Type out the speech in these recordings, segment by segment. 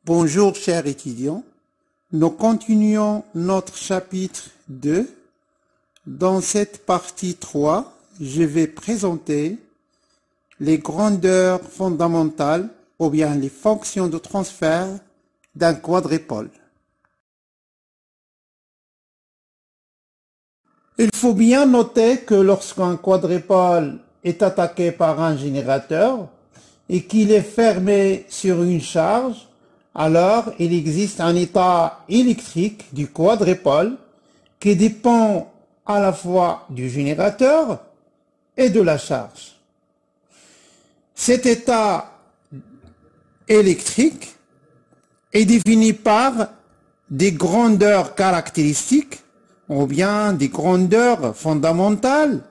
Bonjour chers étudiants, nous continuons notre chapitre 2. Dans cette partie 3, je vais présenter les grandeurs fondamentales ou bien les fonctions de transfert d'un quadrupole. Il faut bien noter que lorsqu'un quadrupole est attaqué par un générateur et qu'il est fermé sur une charge, alors il existe un état électrique du quadrupole qui dépend à la fois du générateur et de la charge. Cet état électrique est défini par des grandeurs caractéristiques ou bien des grandeurs fondamentales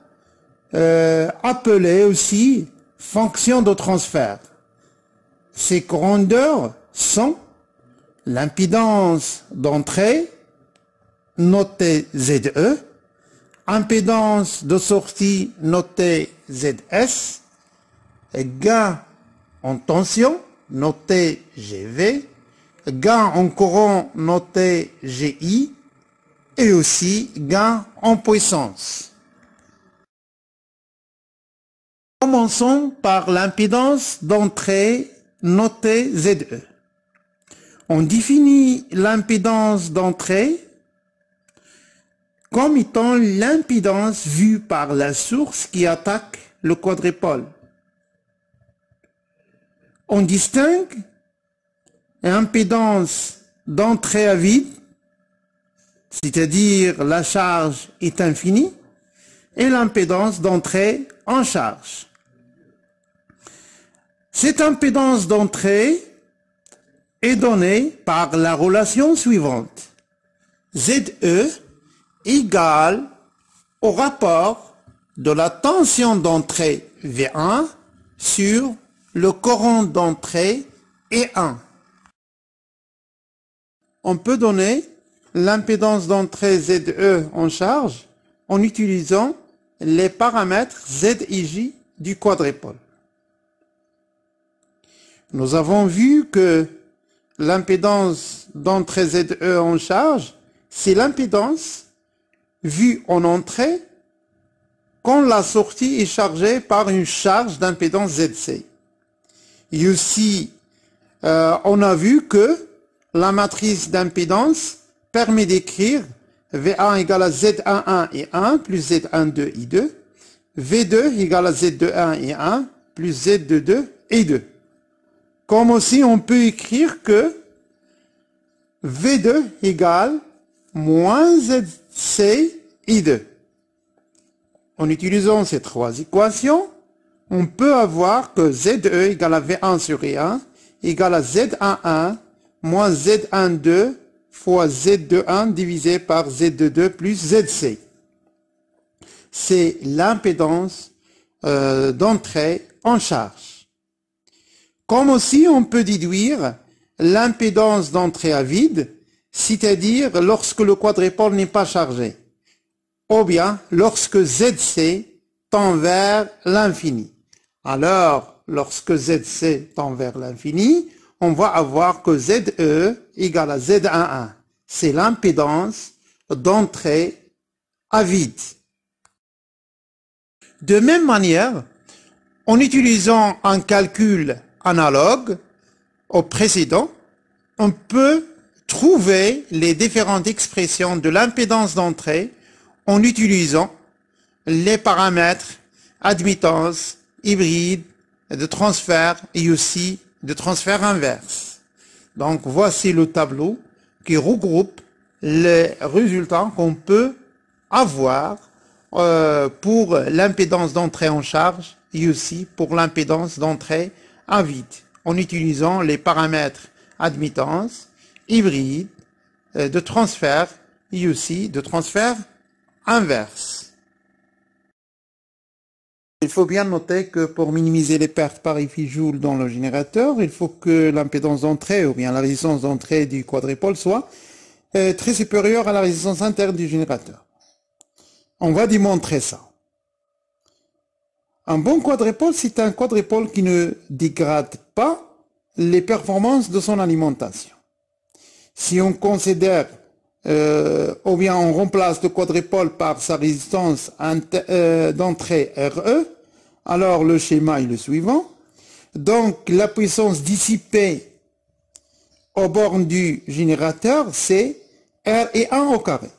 appelées aussi fonctions de transfert. Ces grandeurs sont l'impédance d'entrée, notée ZE, impédance de sortie, notée ZS, gain en tension, noté GV, gain en courant, noté GI, et aussi gain en puissance. Commençons par l'impédance d'entrée, notée ZE. On définit l'impédance d'entrée comme étant l'impédance vue par la source qui attaque le quadrupole. On distingue l'impédance d'entrée à vide, c'est-à-dire la charge est infinie, et l'impédance d'entrée en charge. Cette impédance d'entrée est donnée par la relation suivante. ZE égale au rapport de la tension d'entrée V1 sur le courant d'entrée E1. On peut donner l'impédance d'entrée ZE en charge en utilisant les paramètres Z et J du quadrupole. Nous avons vu que l'impédance d'entrée ZE en charge, c'est l'impédance vue en entrée quand la sortie est chargée par une charge d'impédance ZC. Et aussi, on a vu que la matrice d'impédance permet d'écrire V1 égale à Z11 et 1 plus Z12 et 2, V2 égale à Z21 et 1 plus Z22 et 2. Comme aussi on peut écrire que V2 égale moins ZC et 2. En utilisant ces trois équations, on peut avoir que ZE égale à V1 sur E1 égale à Z11 moins Z12 fois Z21 divisé par Z22 plus ZC. C'est l'impédance d'entrée en charge. Comme aussi on peut déduire l'impédance d'entrée à vide, c'est-à-dire lorsque le quadrupole n'est pas chargé, ou bien lorsque ZC tend vers l'infini. Alors, lorsque ZC tend vers l'infini, on va avoir que ZE égale à Z11. C'est l'impédance d'entrée à vide. De même manière, en utilisant un calcul analogue au précédent, on peut trouver les différentes expressions de l'impédance d'entrée en utilisant les paramètres admittance, hybride, de transfert et aussi de transfert inverse. Donc voici le tableau qui regroupe les résultats qu'on peut avoir pour l'impédance d'entrée en charge et aussi pour l'impédance d'entrée à vide, en utilisant les paramètres admittance, hybride, de transfert et aussi de transfert inverse. Il faut bien noter que pour minimiser les pertes par EF-joule dans le générateur, il faut que l'impédance d'entrée ou bien la résistance d'entrée du quadrupole soit très supérieure à la résistance interne du générateur. On va démontrer ça. Un bon quadrupole, c'est un quadrupole qui ne dégrade pas les performances de son alimentation. Si on considère ou bien on remplace le quadrupole par sa résistance d'entrée RE, alors le schéma est le suivant. Donc la puissance dissipée aux bornes du générateur, c'est R et 1 au carré.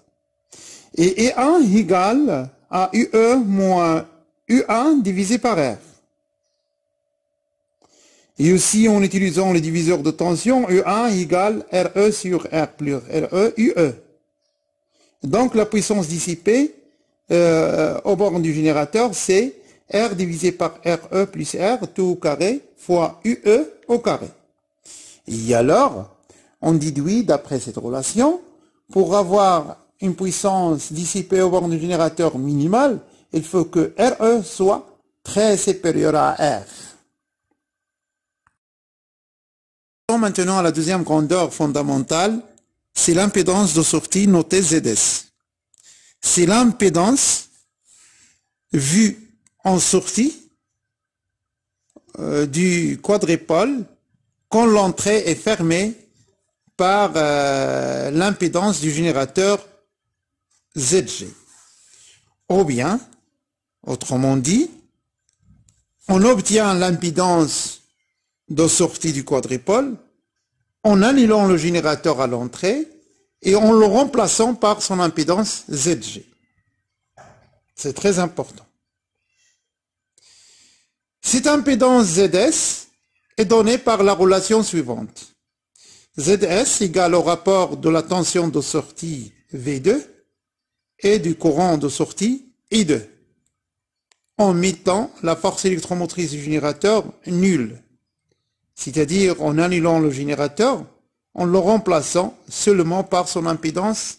Et E1 égale à UE moins U1 divisé par R. Et aussi en utilisant le diviseur de tension, E1 égale RE sur R plus RE UE. Donc la puissance dissipée aux bornes du générateur, c'est R divisé par RE plus R tout au carré fois UE au carré. Et alors, on déduit d'après cette relation, pour avoir une puissance dissipée aux bornes du générateur minimale, il faut que RE soit très supérieur à R. Maintenant à la deuxième grandeur fondamentale, c'est l'impédance de sortie notée ZS. C'est l'impédance vue en sortie du quadrupole quand l'entrée est fermée par l'impédance du générateur ZG. Ou bien, autrement dit, on obtient l'impédance de sortie du quadrupole en annulant le générateur à l'entrée et en le remplaçant par son impédance ZG. C'est très important. Cette impédance ZS est donnée par la relation suivante. ZS égale au rapport de la tension de sortie V2 et du courant de sortie I2, en mettant la force électromotrice du générateur nulle, c'est-à-dire en annulant le générateur, en le remplaçant seulement par son impédance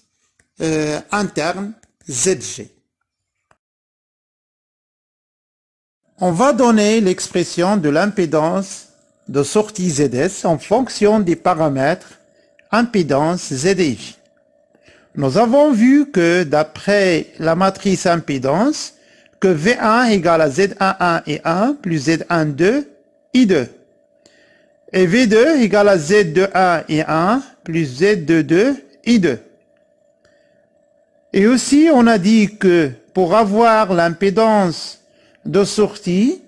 interne ZG. On va donner l'expression de l'impédance de sortie ZS en fonction des paramètres impédance ZJ. Nous avons vu que d'après la matrice impédance, que V1 égale à Z11 et 1 plus Z12 I2. Et V2 égale à Z21 et 1 plus Z22 I2. Et aussi, on a dit que pour avoir l'impédance de sortie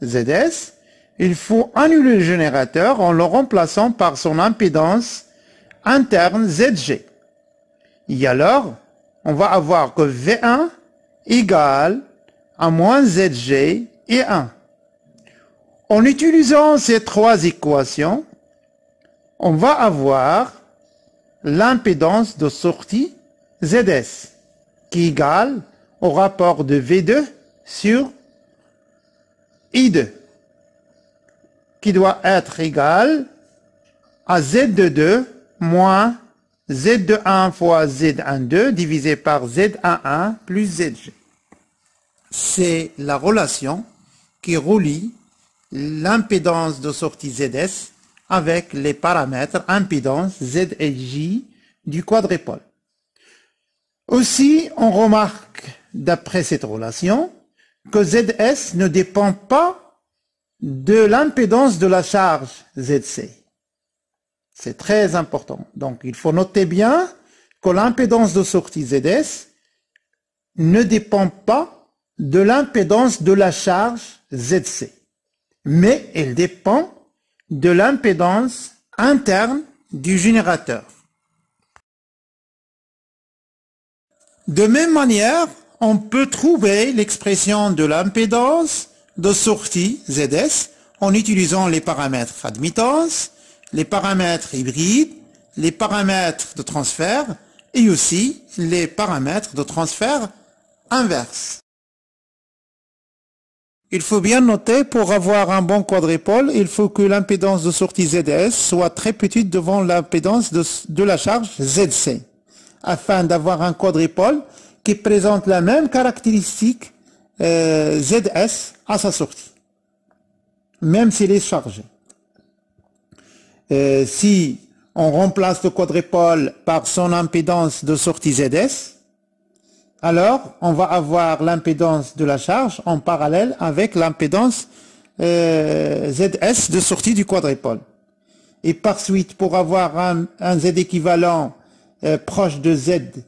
ZS, il faut annuler le générateur en le remplaçant par son impédance interne ZG. Et alors, on va avoir que V1 égale à moins ZG et 1. En utilisant ces trois équations, on va avoir l'impédance de sortie ZS qui est égale au rapport de V2 sur I2 qui doit être égal à Z22 moins Z21 fois Z12 divisé par Z11 plus ZG. C'est la relation qui relie l'impédance de sortie ZS avec les paramètres impédance Z et J du quadrupole. Aussi, on remarque d'après cette relation que ZS ne dépend pas de l'impédance de la charge ZC. C'est très important. Donc, il faut noter bien que l'impédance de sortie ZS ne dépend pas de l'impédance de la charge ZC, mais elle dépend de l'impédance interne du générateur. De même manière, on peut trouver l'expression de l'impédance de sortie ZS en utilisant les paramètres admittance, les paramètres hybrides, les paramètres de transfert et aussi les paramètres de transfert inverse. Il faut bien noter, pour avoir un bon quadrupole, il faut que l'impédance de sortie ZS soit très petite devant l'impédance de la charge ZC, afin d'avoir un quadrupole qui présente la même caractéristique ZS à sa sortie, même s'il est chargé. Si on remplace le quadrupole par son impédance de sortie ZS, alors on va avoir l'impédance de la charge en parallèle avec l'impédance ZS de sortie du quadrupole. et par suite pour avoir un Z équivalent proche de ZS,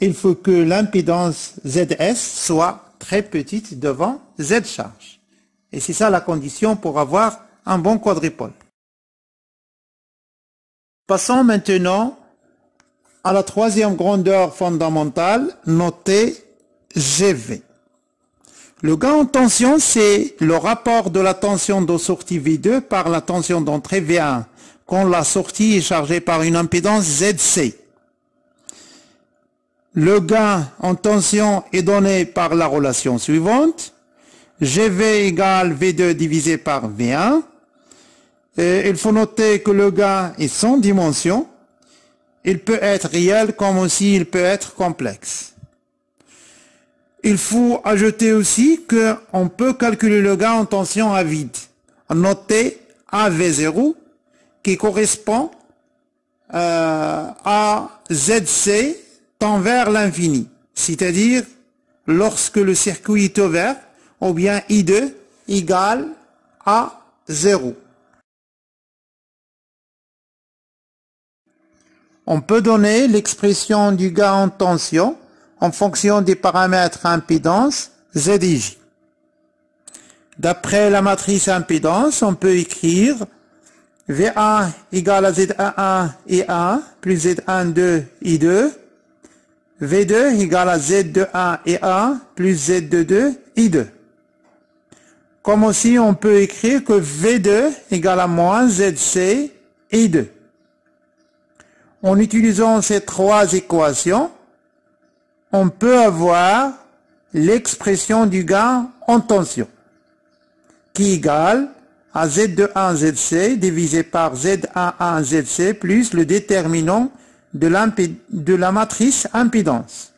il faut que l'impédance ZS soit très petite devant Z charge. Et c'est ça la condition pour avoir un bon quadrupole. Passons maintenant à la troisième grandeur fondamentale, notée GV. Le gain en tension, c'est le rapport de la tension de sortie V2 par la tension d'entrée V1, quand la sortie est chargée par une impédance ZC. Le gain en tension est donné par la relation suivante. GV égale V2 divisé par V1. Et il faut noter que le gain est sans dimension. Il peut être réel comme aussi il peut être complexe. Il faut ajouter aussi qu'on peut calculer le gain en tension à vide. Notez AV0 qui correspond à ZC tend vers l'infini. C'est-à-dire lorsque le circuit est ouvert, ou bien I2 égale à 0. On peut donner l'expression du gain en tension en fonction des paramètres impédance Z et J. D'après la matrice impédance, on peut écrire V1 égale à Z11 et 1 plus Z12 et 2. V2 égale à Z21 et 1 plus Z22 et 2. Comme aussi, on peut écrire que V2 égale à moins ZC et 2. En utilisant ces trois équations, on peut avoir l'expression du gain en tension, qui est égale à Z21 ZC divisé par Z11 ZC plus le déterminant de la matrice impédance.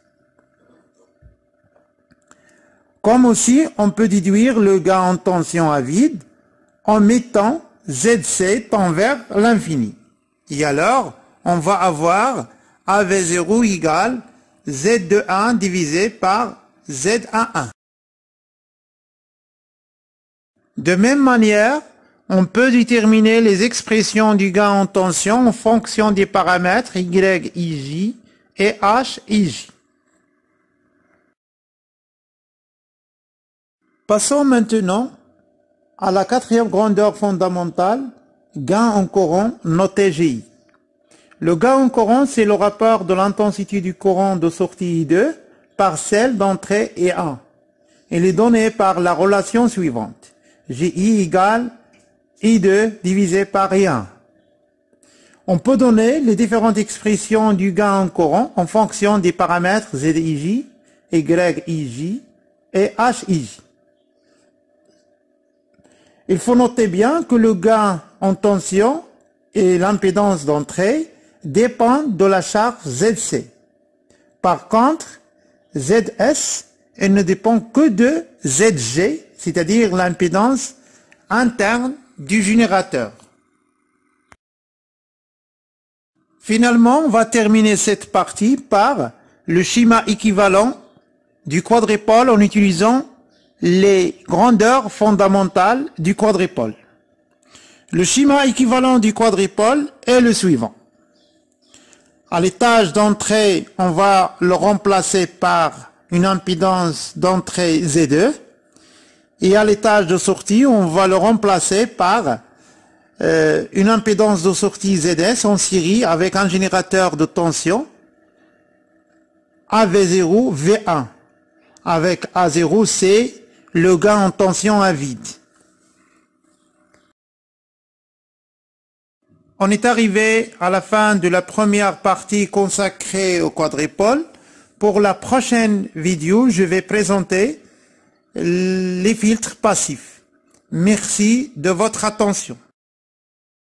Comme aussi, on peut déduire le gain en tension à vide en mettant ZC tend vers l'infini. Et alors, on va avoir AV0 égale Z21 divisé par Z11. De même manière, on peut déterminer les expressions du gain en tension en fonction des paramètres Y, IJ et H, IJ. Passons maintenant à la quatrième grandeur fondamentale, gain en courant noté GI. Le gain en courant, c'est le rapport de l'intensité du courant de sortie I2 par celle d'entrée I1. Il est donné par la relation suivante. GI égale I2 divisé par I1. On peut donner les différentes expressions du gain en courant en fonction des paramètres ZIJ, YIJ et HIJ. Il faut noter bien que le gain en tension et l'impédance d'entrée dépendent de la charge ZC. Par contre, ZS, elle ne dépend que de ZG, c'est-à-dire l'impédance interne du générateur. Finalement, on va terminer cette partie par le schéma équivalent du quadrupole en utilisant les grandeurs fondamentales du quadrupole. Le schéma équivalent du quadrupole est le suivant. À l'étage d'entrée, on va le remplacer par une impédance d'entrée Z2. Et à l'étage de sortie, on va le remplacer par une impédance de sortie ZS en série avec un générateur de tension AV0 V1. Avec A0, c'est le gain en tension à vide. On est arrivé à la fin de la première partie consacrée au quadrupole. Pour la prochaine vidéo, je vais présenter les filtres passifs. Merci de votre attention.